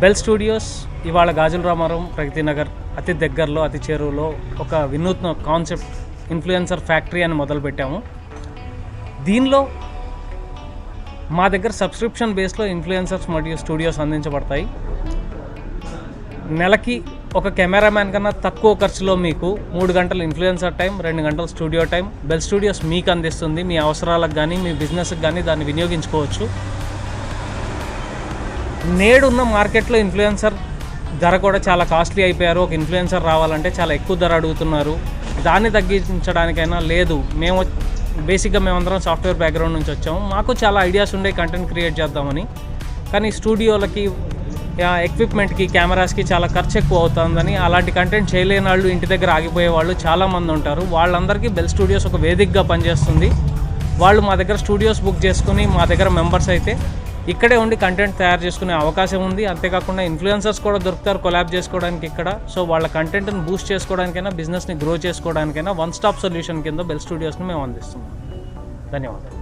Bell studios ఇవాళ గాజుల రామారం ప్రగతి నగర్ అతి దగ్గరలో అతి చేరువలో ఒక వినూత్న కాన్సెప్ట్ ఇన్ఫ్లుయెన్సర్ ఫ్యాక్టరీ అని మొదలుపెట్టాము. దీనిలో మా దగ్గర సబ్స్క్రిప్షన్ బేస్లో ఇన్ఫ్లుయెన్సర్స్ మరియు స్టూడియోస్ అందించబడతాయి. నెలకి ఒక కెమెరామ్యాన్ కన్నా తక్కువ ఖర్చులో మీకు 3 గంటలు ఇన్ఫ్లుయెన్సర్ టైం, 2 గంటలు స్టూడియో టైం బెల్ స్టూడియోస్ మీకు అందిస్తుంది. మీ అవసరాలకు కానీ మీ బిజినెస్కి కానీ దాన్ని వినియోగించుకోవచ్చు. నేడున్న మార్కెట్లో ఇన్ఫ్లుయెన్సర్ ధర కూడా చాలా కాస్ట్లీ అయిపోయారు. ఒక ఇన్ఫ్లుయెన్సర్ రావాలంటే చాలా ఎక్కువ ధర అడుగుతున్నారు. దాన్ని తగ్గించడానికైనా లేదు, మేమందరం సాఫ్ట్వేర్ బ్యాక్గ్రౌండ్ నుంచి వచ్చాము. మాకు చాలా ఐడియాస్ ఉండే కంటెంట్ క్రియేట్ చేద్దామని. కానీ స్టూడియోలకి, ఎక్విప్మెంట్కి, కెమెరాస్కి చాలా ఖర్చు ఎక్కువ అవుతుందని అలాంటి కంటెంట్ చేయలేని వాళ్ళు, ఇంటి దగ్గర ఆగిపోయే వాళ్ళు చాలామంది ఉంటారు. వాళ్ళందరికీ బెల్ స్టూడియోస్ ఒక వేదికగా పనిచేస్తుంది. వాళ్ళు మా దగ్గర స్టూడియోస్ బుక్ చేసుకుని మా దగ్గర మెంబర్స్ అయితే ఇక్కడే ఉండి కంటెంట్ తయారు చేసుకునే అవకాశం ఉంది. అంతేకాకుండా ఇన్ఫ్లుయెన్సర్స్ కూడా దొరుకుతారు కొలాబ్ చేసుకోవడానికి ఇక్కడ. సో వాళ్ళ కంటెంట్ని బూస్ట్ చేసుకోవడానికైనా, బిజినెస్ని గ్రో చేసుకోవడానికైనా వన్ స్టాప్ సొల్యూషన్ కింద బెల్ స్టూడియోస్ని మేము అందిస్తున్నాం. ధన్యవాదాలు.